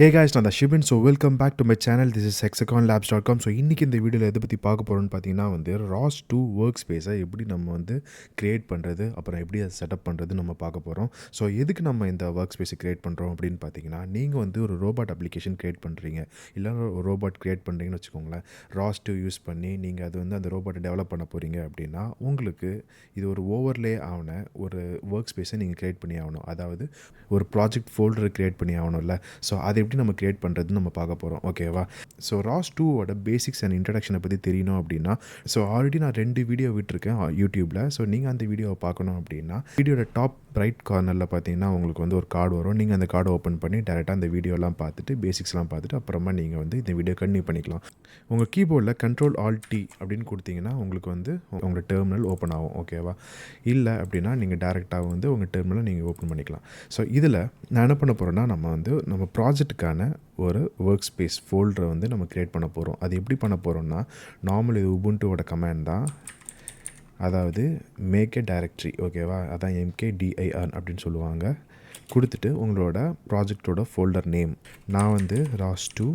Hey guys, நான் Shibin. So welcome back to my channel. This is hexaconlabs.com. ஸோ இன்றைக்கி இந்த வீடியோவில் எதை பற்றி பார்க்க போகிறோன்னு பார்த்தீங்கன்னா ROS2 Workspace எப்படி நம்ம க்ரியேட் பண்ணுறது, அப்புறம் எப்படி அதை செட்டப் பண்ணுறது நம்ம பார்க்க போகிறோம். ஸோ எதுக்கு நம்ம இந்த ஒர்க் ஸ்பேஸை க்ரியேட் பண்ணுறோம் அப்படின்னு பார்த்தீங்கன்னா, நீங்கள் ஒரு ரோபோட் அப்ளிகேஷன் க்ரியேட் பண்ணுறீங்க, இல்லை ஒரு ரோபோட் க்ரியேட் பண்ணுறீங்கன்னு வச்சுக்கோங்களேன். ROS2 யூஸ் பண்ணி நீங்கள் அந்த ரோபோட்டை டெவலப் பண்ண போகிறீங்க அப்படின்னா, உங்களுக்கு இது ஒரு ஓவர்லே ஆன ஒரு ஒர்க் ஸ்பேஸை நீங்கள் க்ரியேட் பண்ணி ஆகணும். அதாவது ஒரு ப்ராஜெக்ட் ஃபோல்டரை க்ரியேட் பண்ணி ஆகணும்ல. ஸோ அதை எப்படி நம்ம க்ரியேட் பண்ணுறதுன்னு நம்ம பார்க்க போகிறோம். ஓகேவா? ஸோ ROS2ஓட பேசிக்ஸ் அண்ட் இன்ட்ரடக்ஷனை பற்றி தெரியணும் அப்படின்னா, ஸோ ஆல்ரெடி நான் 2 வீடியோ விட்டுருக்கேன் யூடியூப்பில். ஸோ நீங்கள் அந்த வீடியோவை பார்க்கணும் அப்படின்னா, வீடியோட டாப் ரைட் கார்னரில் பார்த்தீங்கன்னா உங்களுக்கு ஒரு கார்டு வரும். நீங்கள் அந்த கார்டை ஓப்பன் பண்ணி டேரெக்டாக அந்த வீடியோலாம் பார்த்துட்டு, பேசிக்ஸ்லாம் பார்த்துட்டு அப்புறமா நீங்கள் இந்த வீடியோ கண்டினியூ பண்ணிக்கலாம். உங்கள் கீபோர்டில் Ctrl+Alt+T அப்படின்னு கொடுத்தீங்கன்னா உங்களுக்கு உங்களோட டெர்மினல் ஓப்பன் ஆகும். ஓகேவா? இல்லை அப்படின்னா நீங்கள் டேரெக்டாக உங்கள் டெர்மினலை நீங்கள் ஓப்பன் பண்ணிக்கலாம். ஸோ இதில் நான் என்ன பண்ண போகிறேன்னா, நம்ம ப்ராஜெக்ட்டுக்கான ஒரு ஒர்க் ஸ்பேஸ் ஃபோல்டரை நம்ம க்ரியேட் பண்ண போகிறோம். அது எப்படி பண்ண போகிறோம்னா, நார்மல் இது உபுண்டுவோட கமாண்ட் தான். அதாவது மேக் எ டைரக்டரி. ஓகேவா? அதான் MKDIR அப்படின்னு சொல்லுவாங்க. கொடுத்துட்டு உங்களோட ப்ராஜெக்டோட ஃபோல்டர் நேம், நான் ROS2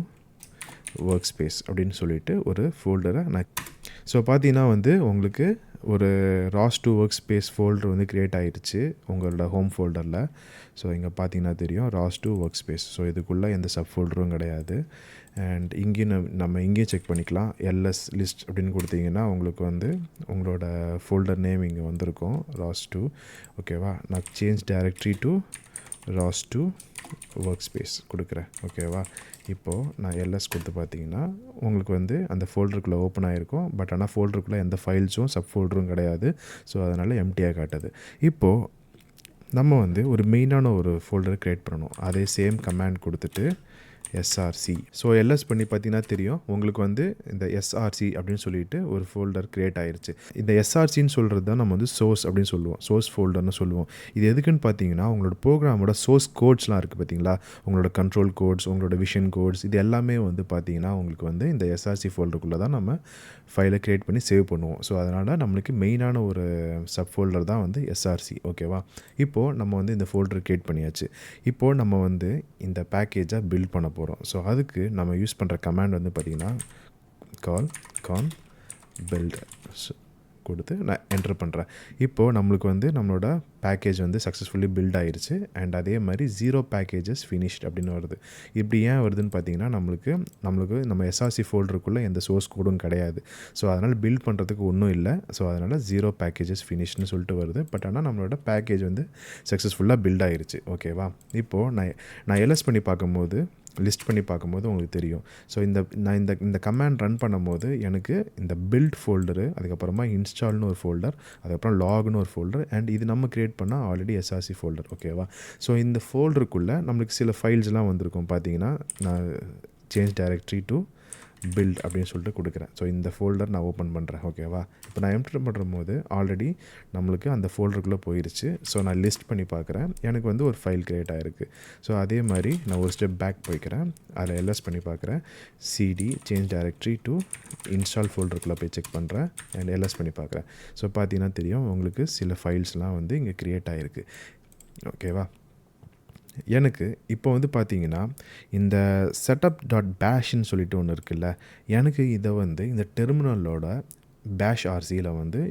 Workspace அப்படின்னு சொல்லிட்டு ஒரு ஃபோல்டரை ஸோ பார்த்தீங்கன்னா உங்களுக்கு ஒரு ROS2 Workspace ஃபோல்டர் க்ரியேட் ஆகிடுச்சு உங்களோட ஹோம் ஃபோல்டரில். ஸோ இங்கே பார்த்தீங்கன்னா தெரியும் ROS2 Workspace. ஸோ இதுக்குள்ளே எந்த சப் ஃபோல்டரும் கிடையாது. அண்ட் இங்கேயும் நம்ம இங்கேயும் செக் பண்ணிக்கலாம். LS லிஸ்ட் அப்படின்னு கொடுத்தீங்கன்னா உங்களுக்கு உங்களோட ஃபோல்டர் நேம் இங்கே வந்திருக்கும், ROS2. ஓகேவா? நான் change directory to ROS2 Workspace கொடுக்குறேன். ஓகேவா? இப்போது நான் LS கொடுத்து பார்த்தீங்கன்னா உங்களுக்கு அந்த ஃபோல்டருக்குள்ளே ஓப்பன் ஆகிருக்கும். பட் ஆனால் ஃபோல்டருக்குள்ளே எந்த ஃபைல்ஸும் சப் ஃபோல்டரும் கிடையாது. ஸோ அதனால் எம்டியாக காட்டுது. இப்போது நம்ம ஒரு மெயினான ஒரு ஃபோல்டரை க்ரியேட் பண்ணணும். அதே சேம் கமாண்ட் கொடுத்துட்டு SRC. ஸோ எல்எஸ் பண்ணி பார்த்தீங்கன்னா தெரியும் உங்களுக்கு இந்த SRC அப்படின்னு சொல்லிட்டு ஒரு ஃபோல்டர் க்ரியேட் ஆகிருச்சு. இந்த SRCன்னு சொல்கிறது தான் நம்ம சோர்ஸ் அப்படின்னு சொல்லுவோம், சோர்ஸ் ஃபோல்டர்னு சொல்லுவோம். இது எதுக்குன்னு பார்த்தீங்கன்னா, உங்களோட ப்ரோக்ராமோட சோர்ஸ் கோட்ஸ்லாம் இருக்குது பார்த்தீங்களா, உங்களோட கண்ட்ரோல் கோட்ஸ், உங்களோட விஷன் கோட்ஸ், இது எல்லாமே பார்த்தீங்கன்னா உங்களுக்கு இந்த SRC ஃபோல்டருக்குள்ளே தான் நம்ம ஃபைலை க்ரியேட் பண்ணி சேவ் பண்ணுவோம். ஸோ அதனால் நம்மளுக்கு மெயினான ஒரு சப் ஃபோல்டர் தான் SRC. ஓகேவா? இப்போது நம்ம இந்த ஃபோல்டர் க்ரியேட் பண்ணியாச்சு. இப்போது நம்ம இந்த பேக்கேஜை பில்ட் பண்ண போகிறோம். ஸோ அதுக்கு நம்ம யூஸ் பண்ணுற கமாண்ட் பார்த்திங்கன்னா கால் build கொடுத்து நான் என்டர் பண்ணுறேன். இப்போது நம்மளுக்கு நம்மளோட பேக்கேஜ் சக்ஸஸ்ஃபுல்லி பில்ட் ஆகிருச்சு. அண்ட் அதே மாதிரி 0 பேக்கேஜஸ் ஃபினிஷ்ட் அப்படின்னு வருது. இப்படி ஏன் வருதுன்னு பார்த்தீங்கன்னா, நம்மளுக்கு நம்ம SRC ஃபோல்டருக்குள்ளே எந்த சோர்ஸ் கோடும் கிடையாது. ஸோ அதனால் பில்ட் பண்ணுறதுக்கு ஒன்றும் இல்லை. ஸோ அதனால் 0 பேக்கேஜஸ் ஃபினிஷ்ட்னு சொல்லிட்டு வருது. பட் ஆனால் நம்மளோட பேக்கேஜ் சக்ஸஸ்ஃபுல்லாக பில்ட் ஆகிருச்சு. ஓகேவா? இப்போது நான் எல்எஸ் பண்ணி பார்க்கும்போது, லிஸ்ட் பண்ணி பார்க்கும்போது உங்களுக்கு தெரியும். ஸோ நான் இந்த கமாண்ட் ரன் பண்ணும்போது எனக்கு இந்த பில்ட் ஃபோல்டரு, அதுக்கப்புறமா இன்ஸ்டால்னு ஒரு ஃபோல்டர், அதுக்கப்புறம் லாக்னு ஒரு ஃபோல்டர், அண்ட் இது நம்ம க்ரியேட் பண்ணால் ஆல்ரெடி SRC ஃபோல்டர். ஓகேவா? ஸோ இந்த ஃபோல்டருக்குள்ளே நம்மளுக்கு சில ஃபைல்ஸ்லாம் வந்திருக்கும். பார்த்தீங்கன்னா நான் சேஞ்ச் டைரக்டரி டு பில்ட் அப்படின்னு சொல்லிட்டு கொடுக்குறேன். ஸோ இந்த ஃபோல்டர் நான் ஓப்பன் பண்ணுறேன். ஓகேவா? இப்போ நான் என்டர் பண்ணும்போது ஆல்ரெடி நம்மளுக்கு அந்த ஃபோல்டருக்குள்ளே போயிடுச்சு. ஸோ நான் லிஸ்ட் பண்ணி பார்க்குறேன், எனக்கு ஒரு ஃபைல் க்ரியேட் ஆகிருக்கு. ஸோ அதே மாதிரி நான் ஒரு ஸ்டெப் பேக் போய்க்கிறேன், அதில் எல்எஸ் பண்ணி பார்க்குறேன், CD change directory to install ஃபோல்டருக்குள்ளே போய் செக் பண்ணுறேன், அண்ட் எல்எஸ் பண்ணி பார்க்குறேன். ஸோ பார்த்தீங்கன்னா தெரியும் உங்களுக்கு சில ஃபைல்ஸ்லாம் இங்கே க்ரியேட் ஆகிருக்கு. ஓகேவா? எனக்கு இப்போ பார்த்தீங்கன்னா இந்த setup.bashன்னு சொல்லிட்டு ஒன்று இருக்குல்ல, எனக்கு இதை இந்த டெர்மினலோட பேஷ் RCயில்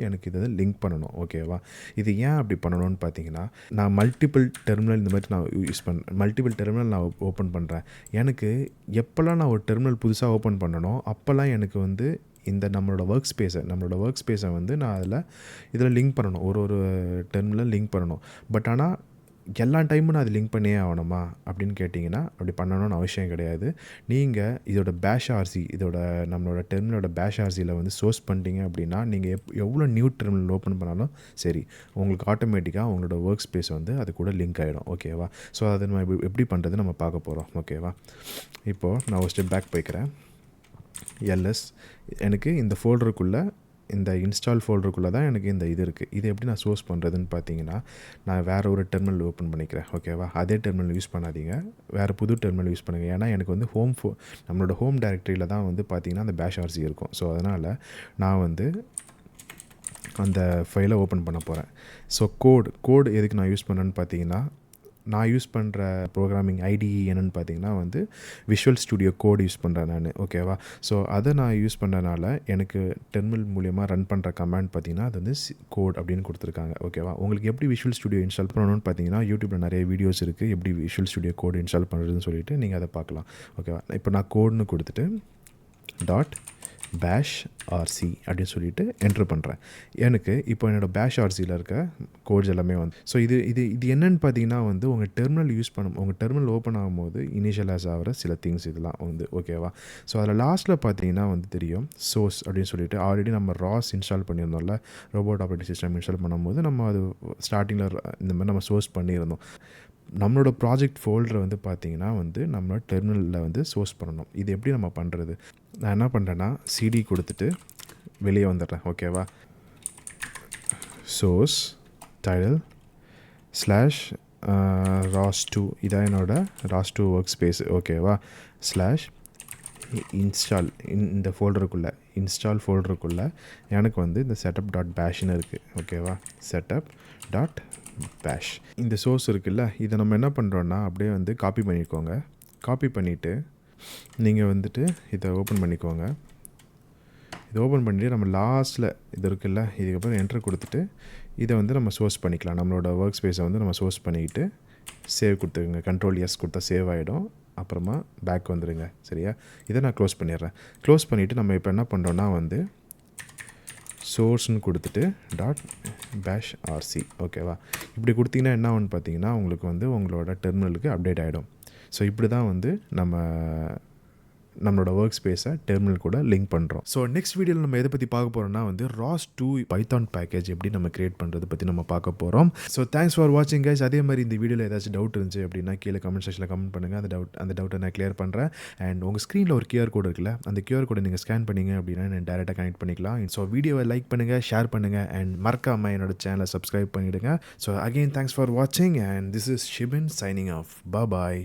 எனக்கு இதை லிங்க் பண்ணணும். ஓகேவா? இது ஏன் அப்படி பண்ணணும்னு பார்த்தீங்கன்னா, நான் மல்டிபிள் டெர்மினல் இந்த மாதிரி நான் யூஸ் பண்ணுறேன். மல்டிபிள் டெர்மினல் நான் ஓப்பன் பண்ணுறேன். எனக்கு எப்போல்லாம் நான் ஒரு டெர்மினல் புதுசாக ஓப்பன் பண்ணணும், அப்போல்லாம் எனக்கு இந்த நம்மளோட ஒர்க் ஸ்பேஸை நான் இதில் லிங்க் பண்ணணும். ஒரு டெர்மினல் லிங்க் பண்ணணும். பட் ஆனால் எல்லா டைமும் நான் அது லிங்க் பண்ணியே ஆகணுமா அப்படின்னு கேட்டிங்கன்னா, அப்படி பண்ணணும்னு அவசியம் கிடையாது. நீங்கள் இதோட பேஷ் RC, நம்மளோட டெர்மினலோட பேஷ் RCயில் சோர்ஸ் பண்ணிட்டீங்க அப்படின்னா, நீங்கள் எவ்வளோ நியூ டெர்மினல் ஓப்பன் பண்ணாலும் சரி, உங்களுக்கு ஆட்டோமேட்டிக்காக உங்களோட ஒர்க் ஸ்பேஸ் அது கூட லிங்க் ஆகிடும். ஓகேவா? ஸோ அதை நம்ம எப்படி பண்ணுறது நம்ம பார்க்க போகிறோம். ஓகேவா? இப்போது நான் ஒரு ஸ்டெப் பேக் போய்க்கிறேன். LS எனக்கு இந்த ஃபோல்டருக்குள்ளே, இந்த இன்ஸ்டால் ஃபோல்டருக்குள்ளே தான் எனக்கு இந்த இது இருக்குது. இது எப்படி நான் சோர்ஸ் பண்ணுறதுன்னு பார்த்தீங்கன்னா, நான் வேறு ஒரு டெர்மினல் ஓப்பன் பண்ணிக்கிறேன். ஓகேவா? அதே டெர்மினல் யூஸ் பண்ணாதீங்க, வேறு புது டெர்மினல் யூஸ் பண்ணுங்கள். ஏன்னா எனக்கு நம்மளோட ஹோம் டைரக்டரியில் தான் பார்த்தீங்கன்னா அந்த பேஷ் RC இருக்கும். ஸோ அதனால் நான் அந்த ஃபைலை ஓப்பன் பண்ண போகிறேன். ஸோ கோடு எதுக்கு நான் யூஸ் பண்ணேன்னு பார்த்தீங்கன்னா, நான் யூஸ் பண்ணுற ப்ரோக்ராமிங் ஐடிஇ என்னென்னு பார்த்தீங்கன்னா வந்து விஷுவல் ஸ்டுடியோ கோட் யூஸ் பண்ணுறேன் நான். ஓகேவா? ஸோ அதை நான் யூஸ் பண்ணுறதுனால எனக்கு டெர்மினல் மூலியமாக ரன் பண்ணுற கமாண்ட் பார்த்தீங்கன்னா அது வந்து கோட் அப்படின்னு கொடுத்துருக்காங்க. ஓகேவா? உங்களுக்கு எப்படி விஷுவல் ஸ்டுடியோ இன்ஸ்டால் பண்ணணும்னு பார்த்தீங்கன்னா யூடியூப்பில் நிறைய வீடியோஸ் இருக்குது எப்படி விஷுவல் ஸ்டுடியோ கோட் இன்ஸ்டால் பண்ணுறதுன்னு சொல்லிட்டு நீங்கள் அதை பார்க்கலாம். ஓகேவா? இப்போ நான் கோட்னு கொடுத்துட்டு டாட் பேஷ் ஆர்சி அப்படின்னு சொல்லிட்டு என்ட்ரு பண்ணுறேன். எனக்கு இப்போ என்னோடய பேஷ் ஆர்சியில் இருக்க கோட்ஸ் எல்லாமே வந்து ஸோ இது என்னென்னு பார்த்தீங்கன்னா வந்து உங்கள் டெர்மினல் யூஸ் உங்கள் டெர்மினல் ஓப்பன் ஆகும்போது இனிஷியலைஸ் ஆகிற சில திங்ஸ் இதெல்லாம் வந்து. ஓகேவா? ஸோ அதில் லாஸ்ட்டில் பார்த்தீங்கன்னா வந்து தெரியும் சோர்ஸ் அப்படின்னு சொல்லிட்டு ஆல்ரெடி நம்ம ராஸ் இன்ஸ்டால் பண்ணியிருந்தோம்ல, ரோபோட் ஆப்ரேட்டிங் சிஸ்டம் இன்ஸ்டால் பண்ணும்போது நம்ம அது ஸ்டார்டிங்கில் இந்த மாதிரி நம்ம சோர்ஸ் பண்ணியிருந்தோம். நம்மளோட ப்ராஜெக்ட் ஃபோல்டரை வந்து பார்த்திங்கன்னா வந்து நம்மளோட டெர்மினலில் வந்து சோர்ஸ் பண்ணணும். இது எப்படி நம்ம பண்ணுறது? நான் என்ன பண்ணுறேன்னா சிடி கொடுத்துட்டு வெளியே வந்துடுறேன். ஓகேவா? சோர்ஸ் டைட்டில் ஸ்லாஷ் ROS2 இதான் என்னோட ROS2 Workspace. ஓகேவா? ஸ்லாஷ் இன்ஸ்டால் இந்த இன்ஸ்டால் ஃபோல்டருக்குள்ளே எனக்கு வந்து இந்த செட்டப் டாட் பேஷ்னு இருக்குது. ஓகேவா? செட்டப் டாட் பேஷ் இந்த சோர்ஸ் இருக்குல்ல, இதை நம்ம என்ன பண்ணுறோன்னா அப்படியே வந்து காப்பி பண்ணிக்கோங்க. காப்பி பண்ணிவிட்டு நீங்கள் வந்துட்டு இதை ஓப்பன் பண்ணிக்கோங்க. இதை ஓப்பன் பண்ணிவிட்டு நம்ம லாஸ்ட்டில் இது இருக்குல்ல, இதுக்கப்புறம் என்ட்ரு கொடுத்துட்டு இதை வந்து நம்ம சோர்ஸ் பண்ணிக்கலாம். நம்மளோட ஒர்க் ஸ்பேஸை வந்து நம்ம சோர்ஸ் பண்ணிக்கிட்டு சேவ் கொடுத்துருங்க. கண்ட்ரோல் எஸ் கொடுத்தா சேவ் ஆகிடும். அப்புறமா பேக் வந்துடுங்க. சரியா? இதை நான் க்ளோஸ் பண்ணிடுறேன். க்ளோஸ் பண்ணிவிட்டு நம்ம இப்போ என்ன பண்ணுறோன்னா வந்து சோர்ஸ்னு கொடுத்துட்டு டாட் பேஷ் ஆர்சி. ஓகேவா? இப்படி கொடுத்தீங்கன்னா என்ன ஆகும்னு பார்த்தீங்கன்னா உங்களுக்கு வந்து உங்களோட டெர்மினலுக்கு அப்டேட் ஆகிடும். ஸோ இப்படி தான் வந்து நம்மளோட ஒர்க் ஸ்பேஸை டெர்மினல் கூட லிங்க் பண்ணுறோம். ஸோ நெக்ஸ்ட் வீடியோவில் நம்ம எதை பற்றி பார்க்க போகிறோம்னா வந்து ROS2 பைத்தான் பேக்கேஜ் எப்படி நம்ம கிரியேட் பண்ணுறது பற்றி நம்ம பார்க்க போகிறோம். ஸோ தேங்க்ஸ் ஃபார் வாட்சிங் கைஸ். அதே மாதிரி இந்த வீடியோவில் ஏதாச்சும் டவுட் இருந்துச்சு அப்படின்னா கீழே கமெண்ட் செக்ஷனில் கமெண்ட் பண்ணுங்கள். அந்த டவுட்டை நான் கிளியர் பண்ணுறேன். அண்ட் உங்கள் ஸ்க்ரீனில் ஒரு QR கோடு இருக்குல்ல, அந்த QR கோடை நீங்கள் ஸ்கேன் பண்ணிங்க அப்படின்னா நான் டேரெக்டாக கனெக்ட் பண்ணிக்கலாம். ஸோ வீடியோவை லைக் பண்ணுங்கள், ஷேர் பண்ணுங்கள் அண்ட் மறக்காமல் என்னோட சேனலை சப்ஸ்கிரைப் பண்ணிவிடுங்க. ஸோ அகெயின் தேங்க்ஸ் ஃபார் வாட்சிங் and this is Shibin signing off. Bye.